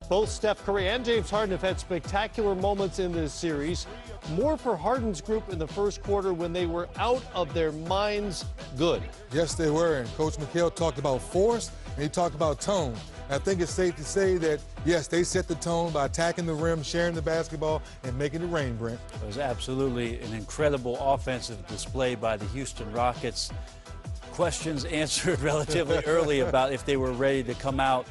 Both Steph Curry and James Harden have had spectacular moments in this series. More for Harden's group in the first quarter when they were out of their minds good. Yes, they were, and Coach McHale talked about force, and he talked about tone. I think it's safe to say that, yes, they set the tone by attacking the rim, sharing the basketball, and making it rain, Brent. It was absolutely an incredible offensive display by the Houston Rockets. Questions answered relatively early about if they were ready to come out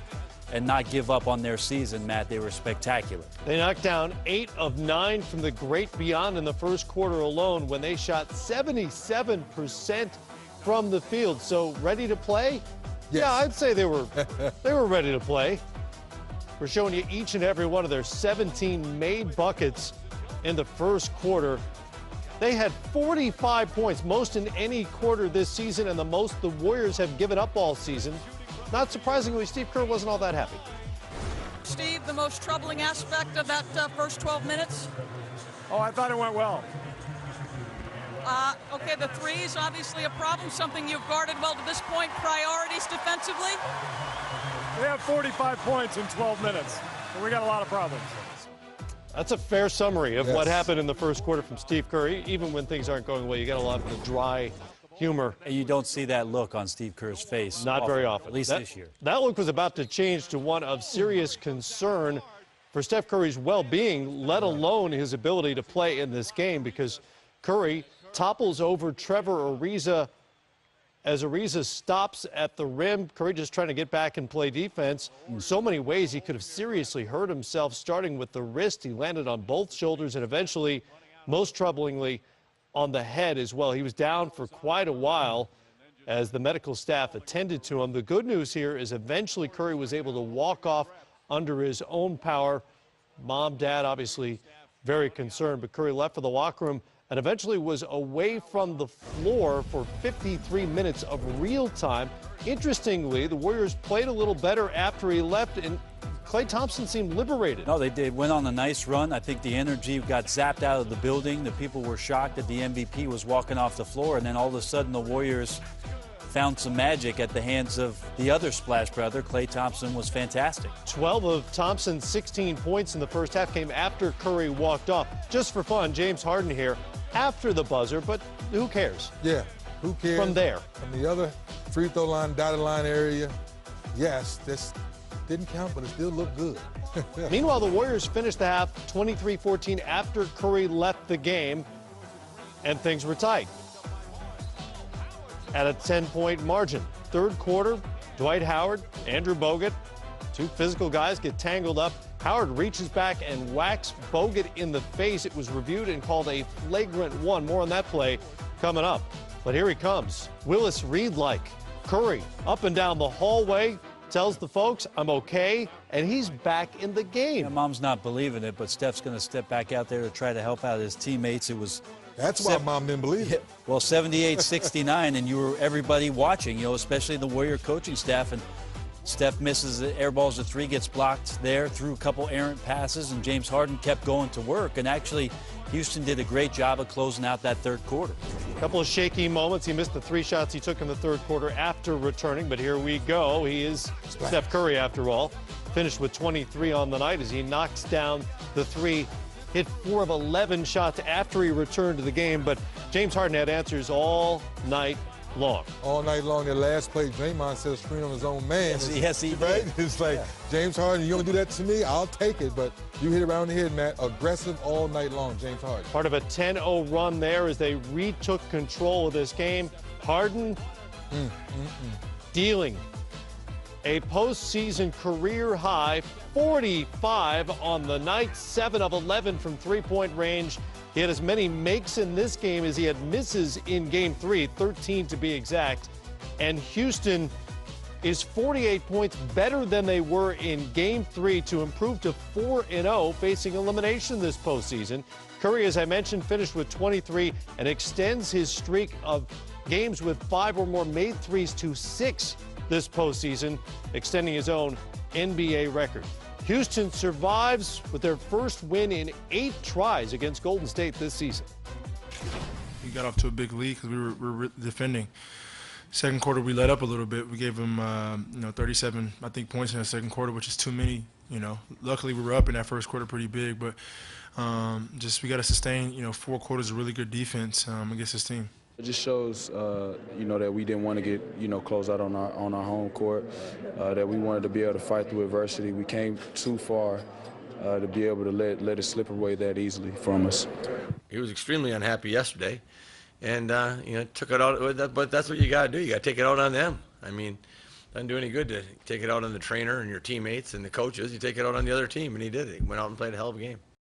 and not give up on their season, Matt. They were spectacular. They knocked down 8 of 9 from the great beyond in the first quarter alone when they shot 77% from the field. So ready to play? Yes. Yeah, I'd say they were ready to play. We're showing you each and every one of their 17 made buckets in the first quarter. They had 45 points, most in any quarter this season, and the most the Warriors have given up all season. Not surprisingly, Steve Kerr wasn't all that happy. Steve, the most troubling aspect of that first 12 minutes? Oh, I thought it went well. Okay, the threes, obviously a problem, something you've guarded well to this point. Priorities defensively? They have 45 points in 12 minutes, and we got a lot of problems. That's a fair summary of Yes. what happened in the first quarter from Steve Kerr. Even when things aren't going well, you get a lot of the dry humor. And you don't see that look on Steve Kerr's face. Not very often. At least this year. That look was about to change to one of serious concern for Steph Curry's well-being, let alone his ability to play in this game, because Curry topples over Trevor Ariza as Ariza stops at the rim. Curry just trying to get back and play defense. In so many ways, he could have seriously hurt himself, starting with the wrist. He landed on both shoulders and eventually, most troublingly, on the head as well. He was down for quite a while as the medical staff attended to him. The good news here is eventually Curry was able to walk off under his own power. Mom, Dad, obviously very concerned, but Curry left for the locker room and eventually was away from the floor for 53 minutes of real time. Interestingly, the Warriors played a little better after he left, and Klay Thompson seemed liberated. No, they did. Went on a nice run. I think the energy got zapped out of the building. The people were shocked that the MVP was walking off the floor, and then all of a sudden the Warriors found some magic at the hands of the other splash brother. Klay Thompson was fantastic. 12 of Thompson's 16 points in the first half came after Curry walked off. Just for fun, James Harden here after the buzzer, but who cares? Yeah, who cares? From there. From the other free throw line, dotted line area, yes, this didn't count, but it still looked good. Meanwhile, the Warriors finished the half 23-14 after Curry left the game, and things were tight at a 10-point margin. Third quarter, Dwight Howard, Andrew Bogut, two physical guys get tangled up. Howard reaches back and whacks Bogut in the face. It was reviewed and called a flagrant one. More on that play coming up. But here he comes. Willis Reed-like. Curry up and down the hallway, tells the folks, I'm okay, and he's back in the game. Yeah, Mom's not believing it, but Steph's going to step back out there to try to help out his teammates. It was That's why Mom didn't believe it. well, 78-69, and you were everybody watching, you know, especially the Warrior coaching staff. And Steph misses it, airballs a three, gets blocked there, threw a couple errant passes, and James Harden kept going to work. And actually, Houston did a great job of closing out that third quarter. A couple of shaky moments. He missed the 3 shots he took in the third quarter after returning, but here we go. He is Steph Curry, after all. Finished with 23 on the night as he knocks down the 3. Hit 4 of 11 shots after he returned to the game, but James Harden had answers all night long. All night long, that last play, Draymond set a screen on his own man. Yes, he right? did. It's like, James Harden, you don't do that to me, I'll take it. But you hit it around the head, Matt. Aggressive all night long, James Harden. Part of a 10-0 run there as they retook control of this game. Harden dealing a postseason career high, 45 on the night, 7 of 11 from three-point range. He had as many makes in this game as he had misses in Game 3, 13 to be exact. And Houston is 48 points better than they were in Game 3 to improve to 4-0, facing elimination this postseason. Curry, as I mentioned, finished with 23 and extends his streak of games with 5 or more made threes to 6 this postseason, extending his own NBA record. Houston survives with their first win in 8 tries against Golden State this season. We got off to a big lead because we were defending. Second quarter, we let up a little bit. We gave them, 37, I think, points in the second quarter, which is too many You know, luckily we were up in that first quarter pretty big, but just we got to sustain, 4 quarters of really good defense against this team. It just shows, that we didn't want to get, close out on our home court, that we wanted to be able to fight through adversity. We came too far to be able to let it slip away that easily from us. He was extremely unhappy yesterday, and took it out. But that's what you got to do. You got to take it out on them. I mean, doesn't do any good to take it out on the trainer and your teammates and the coaches. You take it out on the other team, and he did it. He went out and played a hell of a game.